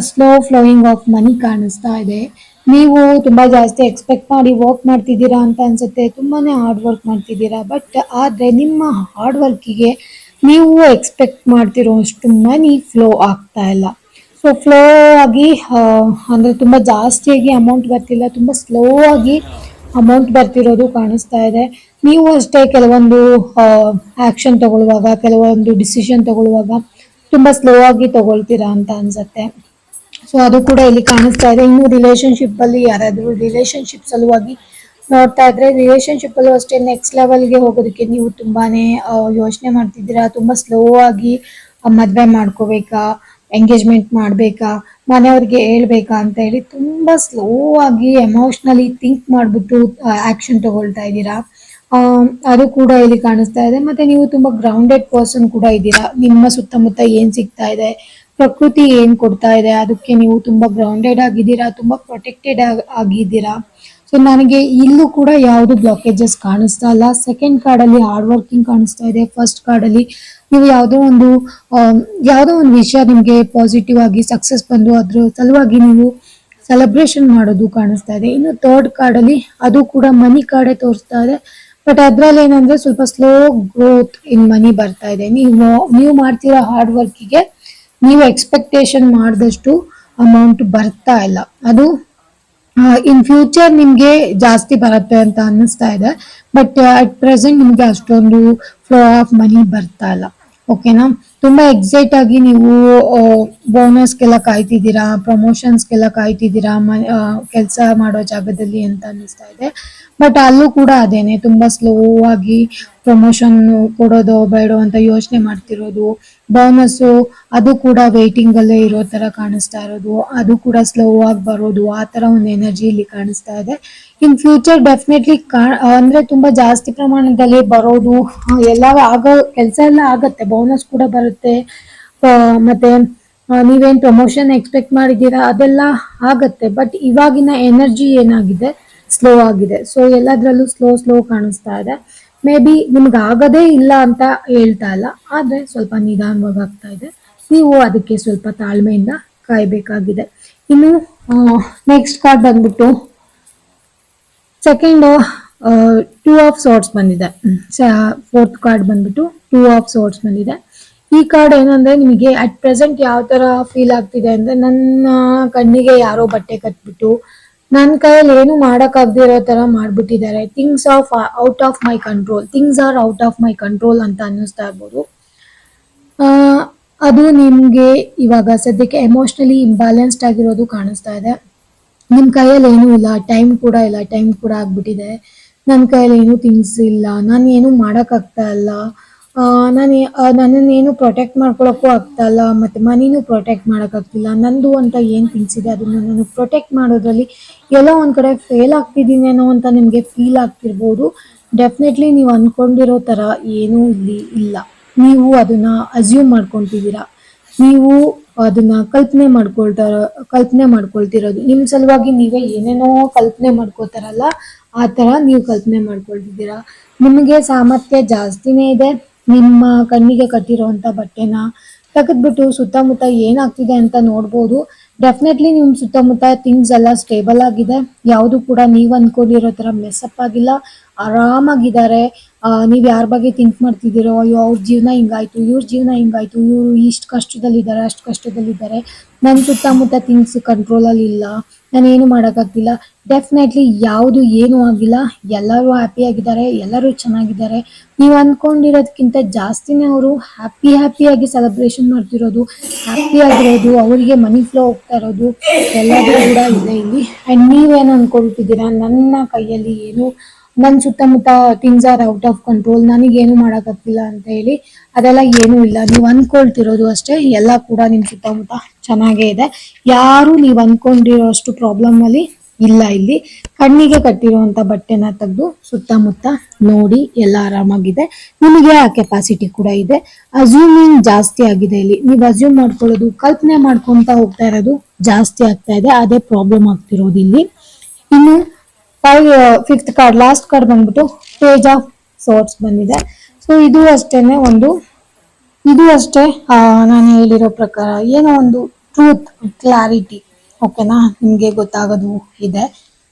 ಸ್ಲೋ ಫ್ಲೋಯಿಂಗ್ ಆಫ್ ಮನಿ ಕಾಣಿಸ್ತಾ ಇದೆ. ನೀವು ತುಂಬಾ ಜಾಸ್ತಿ ಎಕ್ಸ್ಪೆಕ್ಟ್ ಮಾಡಿ ವರ್ಕ್ ಮಾಡ್ತಿದ್ದೀರಾ ಅಂತ ಅನ್ಸುತ್ತೆ. ತುಂಬಾನೇ ಹಾರ್ಡ್ ವರ್ಕ್ ಮಾಡ್ತಿದ್ದೀರಾ, ಬಟ್ ಆದ್ರೆ ನಿಮ್ಮ ಹಾರ್ಡ್ ವರ್ಕಿಗೆ ನೀವು ಎಕ್ಸ್ಪೆಕ್ಟ್ ಮಾಡ್ತಿರೋಷ್ಟು ಮನಿ ಫ್ಲೋ ಆಗ್ತಾ ಇಲ್ಲ. ಸೊ ಫ್ಲೋ ಆಗಿ ಅಂದ್ರೆ ತುಂಬಾ ಜಾಸ್ತಿಯಾಗಿ ಅಮೌಂಟ್ ಬರ್ತಿಲ್ಲ, ತುಂಬಾ ಸ್ಲೋ ಆಗಿ ಅಮೌಂಟ್ ಬರ್ತಿರೋದು ಕಾಣಿಸ್ತಾ ಇದೆ. ನೀವು ಅಷ್ಟೇ ಕೆಲವೊಂದು ಆಕ್ಷನ್ ತಗೊಳ್ಳುವಾಗ, ಕೆಲವೊಂದು ಡಿಸಿಷನ್ ತಗೊಳ್ಳುವಾಗ ತುಂಬಾ ಸ್ಲೋ ಆಗಿ ತಗೊಳ್ತೀರಾ ಅಂತ ಅನ್ಸುತ್ತೆ. ಸೊ ಅದು ಕೂಡ ಇಲ್ಲಿ ಕಾಣಿಸ್ತಾ ಇದೆ. ಇನ್ನು ರಿಲೇಶನ್ಶಿಪ್ ಅಲ್ಲಿ ಯಾರಾದ್ರೂ ರಿಲೇಶನ್ಶಿಪ್ ಸಲುವಾಗಿ ನೋಡ್ತಾ ಇದ್ರೆ, ರಿಲೇಶನ್ಶಿಪ್ ಅಲ್ಲೂ ಅಷ್ಟೇ ನೆಕ್ಸ್ಟ್ ಲೆವೆಲ್ಗೆ ಹೋಗೋದಕ್ಕೆ ನೀವು ತುಂಬಾನೇ ಯೋಚನೆ ಮಾಡ್ತಿದ್ದೀರಾ. ತುಂಬಾ ಸ್ಲೋ ಆಗಿ ಮದ್ವೆ ಮಾಡ್ಕೋಬೇಕಾ, ಎಂಗೇಜ್ಮೆಂಟ್ ಮಾಡ್ಬೇಕಾ, ಮನೆಯವ್ರಿಗೆ ಹೇಳ್ಬೇಕಾ ಅಂತ ಹೇಳಿ ತುಂಬಾ ಸ್ಲೋ ಆಗಿ ಎಮೋಷನಲಿ ಥಿಂಕ್ ಮಾಡ್ಬಿಟ್ಟು ಆಕ್ಷನ್ ತಗೊಳ್ತಾ ಇದ್ದೀರಾ. ಅದು ಕೂಡ ಇಲ್ಲಿ ಕಾಣಿಸ್ತಾ ಇದೆ. ಮತ್ತೆ ನೀವು ತುಂಬಾ ಗ್ರೌಂಡೆಡ್ ಪರ್ಸನ್ ಕೂಡ ಇದ್ದೀರಾ. ನಿಮ್ಮ ಸುತ್ತಮುತ್ತ ಏನ್ ಸಿಗ್ತಾ ಇದೆ, ಪ್ರಕೃತಿ ಏನ್ ಕೊಡ್ತಾ ಇದೆ ಅದಕ್ಕೆ ನೀವು ತುಂಬಾ ಗ್ರೌಂಡೆಡ್ ಆಗಿದ್ದೀರಾ, ತುಂಬಾ ಪ್ರೊಟೆಕ್ಟೆಡ್ ಆಗಿದ್ದೀರಾ. ಸೊ ನನಗೆ ಇಲ್ಲೂ ಕೂಡ ಯಾವುದು ಬ್ಲಾಕೇಜಸ್ ಕಾಣಿಸ್ತಾ ಇಲ್ಲ. ಸೆಕೆಂಡ್ ಕಾರ್ಡ್ ಅಲ್ಲಿ ಹಾರ್ಡ್ ವರ್ಕಿಂಗ್ ಕಾಣಿಸ್ತಾ ಇದೆ. ಫಸ್ಟ್ ಕಾರ್ಡ್ ಅಲ್ಲಿ ನೀವು ಯಾವುದೋ ಒಂದು ವಿಷಯ ನಿಮ್ಗೆ ಪಾಸಿಟಿವ್ ಆಗಿ ಸಕ್ಸಸ್ ಬಂದು ಅದ್ರ ಸಲುವಾಗಿ ನೀವು ಸೆಲೆಬ್ರೇಷನ್ ಮಾಡೋದು ಕಾಣಿಸ್ತಾ ಇದೆ. ಇನ್ನು ಥರ್ಡ್ ಕಾರ್ಡ್ ಅಲ್ಲಿ ಅದು ಕೂಡ ಮನಿ ಕಾರ್ಡೇ ತೋರಿಸ್ತಾ ಇದೆ. ಬಟ್ ಅದ್ರಲ್ಲಿ ಏನಂದ್ರೆ ಸ್ವಲ್ಪ ಸ್ಲೋ ಗ್ರೋತ್ ಇನ್ ಮನಿ ಬರ್ತಾ ಇದೆ. ನೀವು ಮಾಡ್ತಿರೋ ಹಾರ್ಡ್ ವರ್ಕಿಗೆ ನೀವು ಎಕ್ಸ್ಪೆಕ್ಟೇಷನ್ ಮಾಡಿದಷ್ಟು ಅಮೌಂಟ್ ಬರ್ತಾ ಇಲ್ಲ. ಅದು ಇನ್ ಫ್ಯೂಚರ್ ನಿಮ್ಗೆ ಜಾಸ್ತಿ ಬರುತ್ತೆ ಅಂತ ಅನ್ನಿಸ್ತಾ ಇದೆ. ಬಟ್ ಅಟ್ ಪ್ರೆಸೆಂಟ್ ನಿಮ್ಗೆ ಅಷ್ಟೊಂದು ಫ್ಲೋ ಆಫ್ ಮನಿ ಬರ್ತಾ ಇಲ್ಲ. ಓಕೆನಾ? ತುಂಬಾ ಎಕ್ಸೈಟ್ ಆಗಿ ನೀವು ಬೋನಸ್ಗೆಲ್ಲ ಕಾಯ್ತಿದ್ದೀರಾ, ಪ್ರಮೋಷನ್ಸ್ಗೆಲ್ಲ ಕಾಯ್ತಿದ್ದೀರಾ ಕೆಲಸ ಮಾಡೋ ಜಾಗದಲ್ಲಿ ಅಂತ ಅನ್ನಿಸ್ತಾ ಇದೆ. ಬಟ್ ಅಲ್ಲೂ ಕೂಡ ಅದೇನೆ, ತುಂಬಾ ಸ್ಲೋ ಆಗಿ ಪ್ರಮೋಷನ್ ಕೊಡೋದೋ ಬೇಡೋ ಅಂತ ಯೋಚನೆ ಮಾಡ್ತಿರೋದು. ಬೋನಸ್ ಅದು ಕೂಡ ವೇಟಿಂಗ್ ಅಲ್ಲೇ ಇರೋ ತರ ಕಾಣಿಸ್ತಾ ಇರೋದು, ಅದು ಕೂಡ ಸ್ಲೋ ಆಗಿ ಬರೋದು, ಆ ತರ ಒಂದು ಎನರ್ಜಿ ಇಲ್ಲಿ ಕಾಣಿಸ್ತಾ ಇದೆ. ಇನ್ ಫ್ಯೂಚರ್ ಡೆಫಿನೆಟ್ಲಿ ಅಂದ್ರೆ ತುಂಬಾ ಜಾಸ್ತಿ ಪ್ರಮಾಣದಲ್ಲಿ ಬರೋದು, ಎಲ್ಲ ಆಗೋ ಕೆಲಸ ಎಲ್ಲ ಆಗತ್ತೆ, ಬೋನಸ್ ಕೂಡ ಬರುತ್ತೆ. ಮತ್ತೆ ನೀವೇನ್ ಪ್ರಮೋಷನ್ ಎಕ್ಸ್ಪೆಕ್ಟ್ ಮಾಡಿದ್ದೀರಾ ಅದೆಲ್ಲ ಆಗತ್ತೆ. ಬಟ್ ಇವಾಗಿನ ಎನರ್ಜಿ ಏನಾಗಿದೆ, ಸ್ಲೋ ಆಗಿದೆ. ಸೊ ಎಲ್ಲದ್ರಲ್ಲೂ ಸ್ಲೋ ಸ್ಲೋ ಕಾಣಿಸ್ತಾ ಇದೆ. ಮೇ ಬಿ ನಿಮ್ಗೆ ಆಗದೇ ಇಲ್ಲ ಅಂತ ಹೇಳ್ತಾ ಇಲ್ಲ, ಆದ್ರೆ ಸ್ವಲ್ಪ ನಿಧಾನವಾಗಿ ಆಗ್ತಾ ಇದೆ. ನೀವು ಅದಕ್ಕೆ ಸ್ವಲ್ಪ ತಾಳ್ಮೆಯಿಂದ ಕಾಯ್ಬೇಕಾಗಿದೆ. ಇನ್ನು ನೆಕ್ಸ್ಟ್ ಕಾರ್ಡ್ ಬಂದ್ಬಿಟ್ಟು ಸೆಕೆಂಡ್ ಟೂ ಆಫ್ ಸಾರ್ಟ್ಸ್ ಬಂದಿದೆ. ಫೋರ್ತ್ ಕಾರ್ಡ್ ಬಂದ್ಬಿಟ್ಟು ಟೂ ಆಫ್ ಸಾರ್ಟ್ಸ್ ಬಂದಿದೆ. ಈ ಕಾರ್ಡ್ ಏನಂದ್ರೆ ನಿಮಗೆ ಅಟ್ ಪ್ರೆಸೆಂಟ್ ಯಾವ ತರ ಫೀಲ್ ಆಗ್ತಿದೆ ಅಂದ್ರೆ, ನನ್ನ ಕಣ್ಣಿಗೆ ಯಾರೋ ಬಟ್ಟೆ ಕಟ್ಬಿಟ್ಟು ನನ್ನ ಕೈಯಲ್ಲಿ ಏನು ಮಾಡಕ್ ಆಗದಿರೋ ತರ ಮಾಡ್ಬಿಟ್ಟಿದ್ದಾರೆ. Out of my control, things are out of my control ಅಂತ ಅನ್ನಿಸ್ತಾ ಇರ್ಬೋದು. ಆ ಅದು ನಿಮ್ಗೆ ಇವಾಗ ಸದ್ಯಕ್ಕೆ ಎಮೋಷನಲಿ ಇಂಬ್ಯಾಲೆನ್ಸ್ಡ್ ಆಗಿರೋದು ಕಾಣಿಸ್ತಾ ಇದೆ. ನಿಮ್ ಕೈಯಲ್ಲಿ ಏನೂ ಇಲ್ಲ, ಟೈಮ್ ಕೂಡ ಆಗ್ಬಿಟ್ಟಿದೆ. ನನ್ನ ಕೈಯಲ್ಲಿ ಏನು ಥಿಂಗ್ಸ್ ಇಲ್ಲ, ನಾನು ಏನು ಮಾಡಕ್ ಆಗ್ತಾ ಇಲ್ಲ. ನನ್ನನ್ನೇನು ಪ್ರೊಟೆಕ್ಟ್ ಮಾಡ್ಕೊಳಕ್ಕೂ ಆಗ್ತಾ ಇಲ್ಲ, ಮತ್ತೆ ಮನಿನೂ ಪ್ರೊಟೆಕ್ಟ್ ಮಾಡಕ್ ಆಗ್ತಿಲ್ಲ. ನಂದು ಅಂತ ಏನ್ ಥಿಂಗ್ಸ್ ಇದೆ ಅದನ್ನ ನಾನು ಪ್ರೊಟೆಕ್ಟ್ ಮಾಡೋದ್ರಲ್ಲಿ ಎಲ್ಲೋ ಒಂದ್ ಕಡೆ ಫೇಲ್ ಆಗ್ತಿದ್ದೀನೇನೋ ಅಂತ ನಿಮ್ಗೆ ಫೀಲ್ ಆಗ್ತಿರ್ಬೋದು. ಡೆಫಿನೆಟ್ಲಿ ನೀವು ಅನ್ಕೊಂಡಿರೋ ತರ ಏನೂ ಇಲ್ಲಿ ಇಲ್ಲ. ನೀವು ಅದನ್ನ ಅಸ್ಯೂಮ್ ಮಾಡ್ಕೊಂತಿದ್ದೀರಾ, ನೀವು ಅದನ್ನ ಕಲ್ಪನೆ ಮಾಡ್ಕೊಳ್ತಿರೋದು. ನಿಮ್ ಸಲುವಾಗಿ ನೀವೇ ಏನೇನೋ ಕಲ್ಪನೆ ಮಾಡ್ಕೋತಾರಲ್ಲ, ಆ ತರ ನೀವು ಕಲ್ಪನೆ ಮಾಡ್ಕೊಳ್ತಿದ್ದೀರಾ. ನಿಮಗೆ ಸಾಮರ್ಥ್ಯ ಜಾಸ್ತಿನೇ ಇದೆ. ನಿಮ್ಮ ಕಣ್ಣಿಗೆ ಕಟ್ಟಿರುವಂತ ಬಟ್ಟೆನ ತೆಗೆದ್ಬಿಟ್ಟು ಸುತ್ತಮುತ್ತ ಏನಾಗ್ತಿದೆ ಅಂತ ನೋಡ್ಬೋದು. ಡೆಫಿನೆಟ್ಲಿ ನಿಮ್ ಸುತ್ತಮುತ್ತ ಥಿಂಗ್ಸ್ ಎಲ್ಲ ಸ್ಟೇಬಲ್ ಆಗಿದೆ. ಯಾವುದು ಕೂಡ ನೀವ್ ಅನ್ಕೊಂಡಿರೋ ತರ ಮೆಸ್ಅಪ್ ಆಗಿಲ್ಲ, ಆರಾಮಾಗಿದ್ದಾರೆ. ನೀವ್ ಯಾರ ಬಗ್ಗೆ ಥಿಂಕ್ ಮಾಡ್ತಿದ್ದೀರೋ, ಅಯ್ಯೋ ಅವ್ರ ಜೀವನ ಹಿಂಗಾಯ್ತು, ಇವ್ರ ಜೀವನ ಹಿಂಗಾಯ್ತು, ಇವ್ರು ಇಷ್ಟು ಕಷ್ಟದಲ್ಲಿದ್ದಾರೆ, ಅಷ್ಟು ಕಷ್ಟದಲ್ಲಿದ್ದಾರೆ, ನನ್ನ ಸುತ್ತಮುತ್ತ ಥಿಂಗ್ಸ್ ಕಂಟ್ರೋಲ್ ಅಲ್ಲಿ ಇಲ್ಲ, ನಾನು ಏನು ಮಾಡೋಕ್ಕಾಗ್ತಿಲ್ಲ. ಡೆಫಿನೆಟ್ಲಿ ಯಾವುದು ಏನೂ ಆಗಿಲ್ಲ, ಎಲ್ಲರೂ ಹ್ಯಾಪಿ ಆಗಿದ್ದಾರೆ, ಎಲ್ಲರೂ ಚೆನ್ನಾಗಿದ್ದಾರೆ. ನೀವು ಅನ್ಕೊಂಡಿರೋದಕ್ಕಿಂತ ಜಾಸ್ತಿನೇ ಅವರು ಹ್ಯಾಪಿಯಾಗಿ ಸೆಲೆಬ್ರೇಷನ್ ಮಾಡ್ತಿರೋದು, ಹ್ಯಾಪಿ ಆಗಿರೋದು, ಅವರಿಗೆ ಮನಿ ಫ್ಲೋ ಹೋಗ್ತಾ ಇರೋದು ಎಲ್ಲದೂ ಕೂಡ ಇದೆ ಇಲ್ಲಿ. ಅಂಡ್ ನೀವೇನು ಅನ್ಕೊಳ್ತಿದ್ದೀರಾ, ನನ್ನ ಕೈಯಲ್ಲಿ ಏನು, ನನ್ನ ಸುತ್ತಮುತ್ತ things are out of control, ನನಗೇನು ಮಾಡೋಕ್ಕಾಗ್ತಿಲ್ಲ ಅಂತ ಹೇಳಿ, ಅದೆಲ್ಲ ಏನೂ ಇಲ್ಲ. ನೀವು ಅನ್ಕೊಳ್ತಿರೋದು ಅಷ್ಟೇ, ಎಲ್ಲ ಕೂಡ ನಿಮ್ ಸುತ್ತಮುತ್ತ ಚೆನ್ನಾಗೇ ಇದೆ. ಯಾರು ನೀವು ಅನ್ಕೊಂಡಿರೋ ಅಷ್ಟು ಪ್ರಾಬ್ಲಮ್ ಅಲ್ಲಿ ಇಲ್ಲ. ಇಲ್ಲಿ ಕಣ್ಣಿಗೆ ಕಟ್ಟಿರುವಂತ ಬಟ್ಟೆನ ತೆಗೆದು ಸುತ್ತಮುತ್ತ ನೋಡಿ, ಎಲ್ಲ ಆರಾಮಾಗಿದೆ. ನಿಮಗೆ ಆ ಕೆಪಾಸಿಟಿ ಕೂಡ ಇದೆ. ಅಸ್ಯೂಮಿಂಗ್ ಜಾಸ್ತಿ ಆಗಿದೆ ಇಲ್ಲಿ. ನೀವು ಅಸ್ಯೂಮ್ ಮಾಡ್ಕೊಳ್ಳೋದು, ಕಲ್ಪನೆ ಮಾಡ್ಕೊಂತ ಹೋಗ್ತಾ ಇರೋದು ಜಾಸ್ತಿ ಆಗ್ತಾ ಇದೆ. ಅದೇ ಪ್ರಾಬ್ಲಮ್ ಆಗ್ತಿರೋದು ಇಲ್ಲಿ. ಇನ್ನು ಫಿಫ್ತ್ ಕಾರ್ಡ್, ಲಾಸ್ಟ್ ಕಾರ್ಡ್ ಬಂದ್ಬಿಟ್ಟು ಪೇಜ್ ಆಫ್ ಸೋರ್ಟ್ಸ್ ಬಂದಿದೆ. ಸೊ ಇದು ಅಷ್ಟೇ ನಾನು ಹೇಳಿರೋ ಪ್ರಕಾರ ಏನೋ ಒಂದು ಟ್ರೂತ್, ಕ್ಲಾರಿಟಿ, ಓಕೆನಾ, ನಿಮ್ಗೆ ಗೊತ್ತಾಗೋದು ಇದೆ.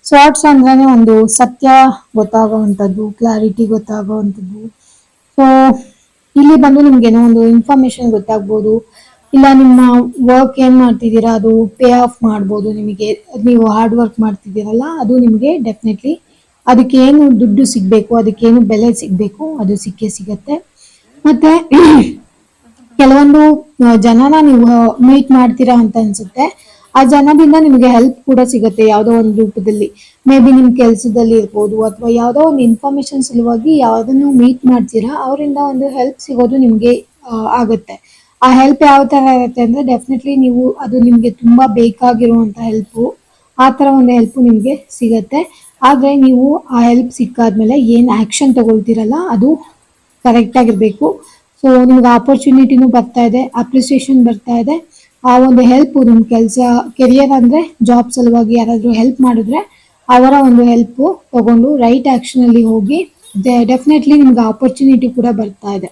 ಸಾರ್ಟ್ಸ್ ಅಂದ್ರೇನೆ ಒಂದು ಸತ್ಯ ಗೊತ್ತಾಗುವಂಥದ್ದು, ಕ್ಲಾರಿಟಿ ಗೊತ್ತಾಗುವಂಥದ್ದು. ಸೊ ಇಲ್ಲಿ ಬಂದು ನಿಮ್ಗೇನೋ ಒಂದು ಇನ್ಫಾರ್ಮೇಶನ್ ಗೊತ್ತಾಗ್ಬೋದು, ಇಲ್ಲ ನಿಮ್ಮ ವರ್ಕ್ ಏನ್ ಮಾಡ್ತಿದ್ದೀರಾ ಅದು ಪೇ ಆಫ್ ಮಾಡ್ಬೋದು ನಿಮಗೆ. ನೀವು ಹಾರ್ಡ್ ವರ್ಕ್ ಮಾಡ್ತಿದ್ದೀರಲ್ಲ ಅದು ನಿಮಗೆ ಡೆಫಿನೆಟ್ಲಿ ಅದಕ್ಕೆ ಏನು ದುಡ್ಡು ಸಿಗ್ಬೇಕು, ಅದಕ್ಕೇನು ಬೆಲೆ ಸಿಗ್ಬೇಕು, ಅದು ಸಿಕ್ಕೇ ಸಿಗತ್ತೆ. ಮತ್ತೆ ಕೆಲವೊಂದು ಜನನ ನೀವು ಮೀಟ್ ಮಾಡ್ತೀರಾ ಅಂತ ಅನ್ಸುತ್ತೆ. ಆ ಜನದಿಂದ ನಿಮಗೆ ಹೆಲ್ಪ್ ಕೂಡ ಸಿಗತ್ತೆ ಯಾವ್ದೋ ಒಂದು ರೂಪದಲ್ಲಿ. ಮೇ ಬಿ ನಿಮ್ ಕೆಲ್ಸದಲ್ಲಿ ಇರ್ಬೋದು, ಅಥವಾ ಯಾವ್ದೋ ಒಂದು ಇನ್ಫಾರ್ಮೇಶನ್ ಸಲುವಾಗಿ ಯಾವ್ದನ್ನು ಮೀಟ್ ಮಾಡ್ತೀರಾ, ಅವರಿಂದ ಒಂದು ಹೆಲ್ಪ್ ಸಿಗೋದು ನಿಮ್ಗೆ ಆಗತ್ತೆ. ಆ ಹೆಲ್ಪ್ ಯಾವ ತರ ಇರುತ್ತೆ ಅಂದ್ರೆ, ಡೆಫಿನೆಟ್ಲಿ ನೀವು ಅದು ನಿಮ್ಗೆ ತುಂಬಾ ಬೇಕಾಗಿರುವಂತ ಹೆಲ್ಪ್, ಆ ತರ ಒಂದು ಹೆಲ್ಪ್ ನಿಮ್ಗೆ ಸಿಗತ್ತೆ. ಆದ್ರೆ ನೀವು ಆ ಹೆಲ್ಪ್ ಸಿಕ್ಕಾದ್ಮೇಲೆ ಏನ್ ಆಕ್ಷನ್ ತಗೊಳ್ತೀರಲ್ಲ ಅದು ಕರೆಕ್ಟ್ ಆಗಿರ್ಬೇಕು. ಸೊ ನಿಮ್ಗೆ ಆಪರ್ಚುನಿಟಿನೂ ಬರ್ತಾ ಇದೆ, ಅಪ್ರಿಸಿಯೇಷನ್ ಬರ್ತಾ ಇದೆ. ಆ ಒಂದು ಹೆಲ್ಪ್ ನಿಮ್ ಕೆಲಸ, ಕೆರಿಯರ್ ಅಂದ್ರೆ ಜಾಬ್ ಸಲುವಾಗಿ ಯಾರಾದ್ರೂ ಹೆಲ್ಪ್ ಮಾಡಿದ್ರೆ ಅವರ ಒಂದು ಹೆಲ್ಪ್ ತಗೊಂಡು ರೈಟ್ ಆಕ್ಷನ್ ಅಲ್ಲಿ ಹೋಗಿ ಡೆಫಿನೆಟ್ಲಿ ನಿಮ್ಗೆ ಆಪರ್ಚುನಿಟಿ ಕೂಡ ಬರ್ತಾ ಇದೆ.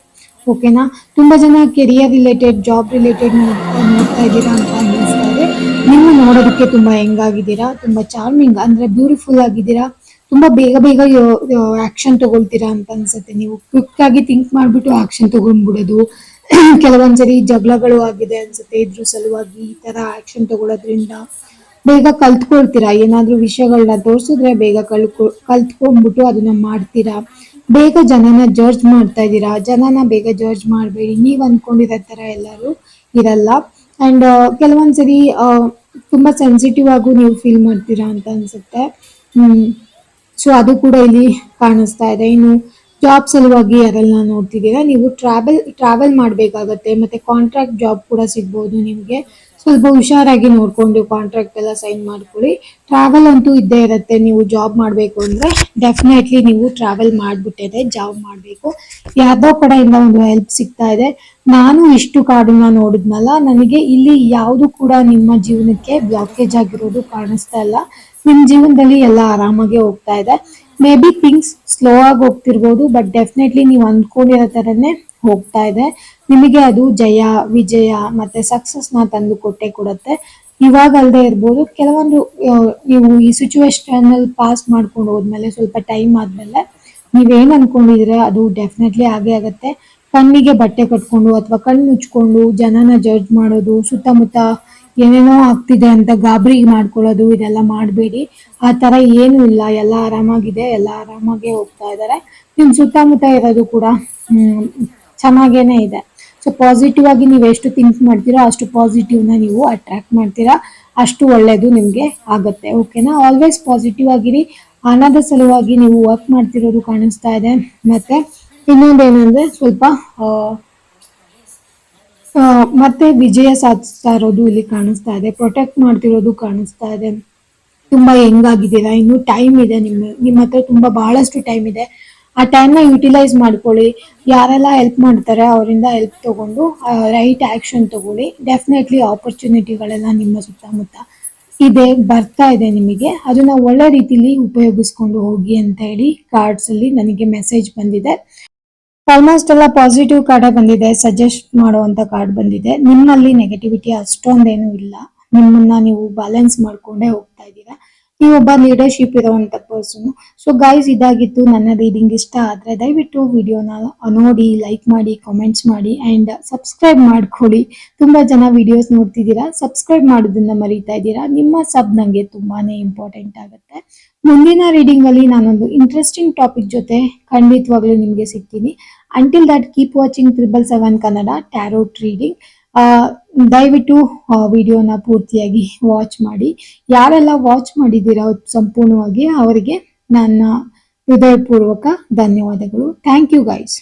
ಓಕೆನಾ. ತುಂಬಾ ಜನ ಕೆರಿಯರ್ ರಿಲೇಟೆಡ್, ಜಾಬ್ ರಿಲೇಟೆಡ್ ನೋಡ್ತಾ ಇದ್ದೀರಾ ಅಂತ ಅನ್ನಿಸ್ತಾ ಇದೆ. ನೀವು ನೋಡೋದಕ್ಕೆ ತುಂಬಾ ಹೆಂಗಾಗಿದ್ದೀರಾ, ತುಂಬಾ ಚಾರ್ಮಿಂಗ್ ಅಂದ್ರೆ ಬ್ಯೂಟಿಫುಲ್ ಆಗಿದ್ದೀರಾ. ತುಂಬಾ ಬೇಗ ಬೇಗ ಆಕ್ಷನ್ ತಗೊಳ್ತೀರಾ ಅಂತ ಅನ್ಸುತ್ತೆ. ನೀವು ಕ್ವಿಕ್ ಆಗಿ ಥಿಂಕ್ ಮಾಡ್ಬಿಟ್ಟು ಆಕ್ಷನ್ ತಗೊಂಡ್ಬಿಡೋದು. ಕೆಲವೊಂದ್ಸರಿ ಜಗಳಗಳು ಆಗಿದೆ ಅನ್ಸುತ್ತೆ, ಇದ್ರ ಸಲುವಾಗಿ ಈ ತರ ಆಕ್ಷನ್ ತಗೊಳ್ಳೋದ್ರಿಂದ ಬೇಗ ಕಲ್ತ್ಕೊಳ್ತೀರಾ. ಏನಾದ್ರೂ ವಿಷಯಗಳನ್ನ ತೋರ್ಸಿದ್ರೆ ಬೇಗ ಕಲ್ತ್ಕೊಂಡ್ಬಿಟ್ಟು ಅದನ್ನ ಮಾಡ್ತೀರಾ. ಬೇಗ ಜನನ ಜಡ್ಜ್ ಮಾಡ್ತಾ ಇದ್ದೀರಾ. ಜನನ ಬೇಗ ಜಡ್ಜ್ ಮಾಡಬೇಡಿ. ನೀವ್ ಅನ್ಕೊಂಡಿರೋ ತರ ಎಲ್ಲರೂ ಇರಲ್ಲ. ಅಂಡ್ ಕೆಲವೊಂದ್ಸರಿ ತುಂಬಾ ಸೆನ್ಸಿಟಿವ್ ಆಗು ನೀವು ಫೀಲ್ ಮಾಡ್ತೀರಾ ಅಂತ ಅನ್ಸುತ್ತೆ. ಹ್ಮ್ ಸೊ ಅದು ಕೂಡ ಇಲ್ಲಿ ಕಾಣಿಸ್ತಾ ಇದೆ. ಇನ್ನು ಜಾಬ್ ಸಲುವಾಗಿ ಯಾರೆಲ್ಲ ನೋಡ್ತಿದ್ದೀರಾ, ನೀವು ಟ್ರಾವೆಲ್ ಮಾಡ್ಬೇಕಾಗತ್ತೆ. ಮತ್ತೆ ಕಾಂಟ್ರಾಕ್ಟ್ ಜಾಬ್ ಕೂಡ ಸಿಗ್ಬೋದು ನಿಮ್ಗೆ. ಸ್ವಲ್ಪ ಹುಷಾರಾಗಿ ನೋಡ್ಕೊಂಡು ಕಾಂಟ್ರಾಕ್ಟ್ ಎಲ್ಲ ಸೈನ್ ಮಾಡ್ಕೊಳ್ಳಿ. ಟ್ರಾವೆಲ್ ಅಂತೂ ಇದ್ದೇ ಇರುತ್ತೆ. ನೀವು ಜಾಬ್ ಮಾಡ್ಬೇಕು ಅಂದ್ರೆ ಡೆಫಿನೆಟ್ಲಿ ನೀವು ಟ್ರಾವೆಲ್ ಮಾಡ್ಬಿಟ್ಟಿದೆ ಜಾಬ್ ಮಾಡ್ಬೇಕು. ಯಾರ್ದೋ ಕಡೆಯಿಂದ ಒಂದು ಹೆಲ್ಪ್ ಸಿಗ್ತಾ ಇದೆ. ನಾನು ಇಷ್ಟು ಕಾಡನ್ನ ನೋಡಿದ್ನಲ್ಲ, ನನಗೆ ಇಲ್ಲಿ ಯಾವುದು ಕೂಡ ನಿಮ್ಮ ಜೀವನಕ್ಕೆ ಬ್ಲಾಕೇಜ್ ಆಗಿರೋದು ಕಾಣಿಸ್ತಾ ಇಲ್ಲ. ನಿಮ್ ಜೀವನದಲ್ಲಿ ಎಲ್ಲ ಆರಾಮಾಗಿ ಹೋಗ್ತಾ ಇದೆ. ಮೇ ಬಿ ಥಿಂಗ್ಸ್ ಸ್ಲೋ ಆಗಿ ಹೋಗ್ತಿರ್ಬೋದು, ಬಟ್ ಡೆಫಿನೆಟ್ಲಿ ನೀವು ಅಂದ್ಕೊಂಡಿರೋ ತರನೇ ಹೋಗ್ತಾ ಇದೆ. ನಿಮಗೆ ಅದು ಜಯ, ವಿಜಯ ಮತ್ತೆ ಸಕ್ಸಸ್ ನ ತಂದು ಕೊಟ್ಟೆ ಕೊಡುತ್ತೆ. ಇವಾಗ ಅಲ್ಲದೆ ಇರ್ಬೋದು, ಕೆಲವೊಂದು ನೀವು ಈ ಸಿಚುವೇಶನ್ ಅಲ್ಲಿ ಪಾಸ್ ಮಾಡ್ಕೊಂಡು ಹೋದ್ಮೇಲೆ, ಸ್ವಲ್ಪ ಟೈಮ್ ಆದ್ಮೇಲೆ ನೀವೇನ್ ಅನ್ಕೊಂಡಿದ್ರೆ ಅದು ಡೆಫಿನೆಟ್ಲಿ ಆಗೇ ಆಗತ್ತೆ. ಕಣ್ಣಿಗೆ ಬಟ್ಟೆ ಕಟ್ಕೊಂಡು ಅಥವಾ ಕಣ್ಣು ಮುಚ್ಕೊಂಡು ಜನನ ಜಡ್ಜ್ ಮಾಡೋದು, ಸುತ್ತಮುತ್ತ ಏನೇನೋ ಆಗ್ತಿದೆ ಅಂತ ಗಾಬರಿ ಮಾಡ್ಕೊಳ್ಳೋದು, ಇದೆಲ್ಲ ಮಾಡಬೇಡಿ. ಆ ತರ ಏನು ಇಲ್ಲ, ಎಲ್ಲ ಆರಾಮಾಗಿದೆ, ಎಲ್ಲ ಆರಾಮಾಗೆ ಹೋಗ್ತಾ ಇದಾರೆ. ನಿಮ್ ಸುತ್ತಮುತ್ತ ಇರೋದು ಕೂಡ ಚೆನ್ನಾಗೇನೆ ಇದೆ. ಸೊ ಪಾಸಿಟಿವ್ ಆಗಿ ನೀವು ಎಷ್ಟು ಥಿಂಕ್ ಮಾಡ್ತೀರಾ ಅಷ್ಟು ಪಾಸಿಟಿವ್ ನ ನೀವು ಅಟ್ರಾಕ್ಟ್ ಮಾಡ್ತೀರಾ, ಅಷ್ಟು ಒಳ್ಳೇದು ನಿಮ್ಗೆ ಆಗತ್ತೆ. ಓಕೆನಾ. ಆಲ್ವೇಸ್ ಪಾಸಿಟಿವ್ ಆಗಿರಿ. ಹಣದ ಸಲುವಾಗಿ ನೀವು ವರ್ಕ್ ಮಾಡ್ತಿರೋದು ಕಾಣಿಸ್ತಾ ಇದೆ. ಮತ್ತೆ ಇನ್ನೊಂದೇನಂದ್ರೆ ಸ್ವಲ್ಪ ಮತ್ತೆ ವಿಜಯ ಸಾಧಿಸ್ತಾ ಇರೋದು ಇಲ್ಲಿ ಕಾಣಿಸ್ತಾ ಇದೆ. ಪ್ರೊಟೆಕ್ಟ್ ಮಾಡ್ತಿರೋದು ಕಾಣಿಸ್ತಾ ಇದೆ. ತುಂಬಾ ಹೆಂಗಾಗಿದ್ದೀರಾ, ಇನ್ನು ಟೈಮ್ ಇದೆ. ನಿಮ್ಮ ಹತ್ರ ತುಂಬಾ ಬಹಳಷ್ಟು ಟೈಮ್ ಇದೆ. ಆ ಟೈಮ್ ನ ಯುಟಿಲೈಸ್ ಮಾಡ್ಕೊಳ್ಳಿ. ಯಾರೆಲ್ಲ ಹೆಲ್ಪ್ ಮಾಡ್ತಾರೆ ಅವರಿಂದ ಹೆಲ್ಪ್ ತಗೊಂಡು ರೈಟ್ ಆಕ್ಷನ್ ತಗೊಳ್ಳಿ. ಡೆಫಿನೆಟ್ಲಿ ಆಪರ್ಚುನಿಟಿಗಳೆಲ್ಲ ನಿಮ್ಮ ಸುತ್ತಮುತ್ತ ಇದೆ, ಬರ್ತಾ ಇದೆ ನಿಮಗೆ. ಅದನ್ನ ಒಳ್ಳೆ ರೀತಿಲಿ ಉಪಯೋಗಿಸ್ಕೊಂಡು ಹೋಗಿ ಅಂತ ಹೇಳಿ ಕಾರ್ಡ್ಸ್ ಅಲ್ಲಿ ನನಗೆ ಮೆಸೇಜ್ ಬಂದಿದೆ. ಆಲ್ಮೋಸ್ಟ್ ಎಲ್ಲ ಪಾಸಿಟಿವ್ ಕಾರ್ಡ್ ಬಂದಿದೆ, ಸಜೆಸ್ಟ್ ಮಾಡುವಂತ ಕಾರ್ಡ್ ಬಂದಿದೆ. ನಿಮ್ಮಲ್ಲಿ ನೆಗೆಟಿವಿಟಿ ಅಷ್ಟೊಂದೇನು ಇಲ್ಲ. ನಿಮ್ಮನ್ನ ನೀವು ಬ್ಯಾಲೆನ್ಸ್ ಮಾಡ್ಕೊಂಡೇ ಹೋಗ್ತಾ ಇದ್ದೀರಾ. ನೀವೊಬ್ಬ ಲೀಡರ್ಶಿಪ್ ಇರುವಂತ ಪರ್ಸನ್. ಸೊ ಗೈಸ್, ಇದಾಗಿತ್ತು ನನ್ನ ರೀಡಿಂಗ್. ಇಷ್ಟ ಆದ್ರೆ ದಯವಿಟ್ಟು ವಿಡಿಯೋನ ನೋಡಿ, ಲೈಕ್ ಮಾಡಿ, ಕಾಮೆಂಟ್ಸ್ ಮಾಡಿ ಅಂಡ್ ಸಬ್ಸ್ಕ್ರೈಬ್ ಮಾಡ್ಕೊಳ್ಳಿ. ತುಂಬಾ ಜನ ವಿಡಿಯೋಸ್ ನೋಡ್ತಿದ್ದೀರಾ, ಸಬ್ಸ್ಕ್ರೈಬ್ ಮಾಡೋದನ್ನ ಮರೀತಾ ಇದ್ದೀರಾ. ನಿಮ್ಮ ಸಬ್ ನಂಗೆ ತುಂಬಾನೇ ಇಂಪಾರ್ಟೆಂಟ್ ಆಗುತ್ತೆ. ಮುಂದಿನ ರೀಡಿಂಗ್ ಅಲ್ಲಿ ನಾನೊಂದು ಇಂಟ್ರೆಸ್ಟಿಂಗ್ ಟಾಪಿಕ್ ಜೊತೆ ಖಂಡಿತವಾಗ್ಲೂ ನಿಮ್ಗೆ ಸಿಗ್ತೀನಿ. Until that keep watching 777 Kannada tarot reading. ದಯವಿಟ್ಟು ವಿಡಿಯೋನ ಪೂರ್ತಿಯಾಗಿ ವಾಚ್ ಮಾಡಿ. ಯಾರೆಲ್ಲ ವಾಚ್ ಮಾಡಿದ್ದೀರಾ ಸಂಪೂರ್ಣವಾಗಿ ಅವರಿಗೆ ನನ್ನ ಹೃದಯಪೂರ್ವಕ ಧನ್ಯವಾದಗಳು. Thank you guys.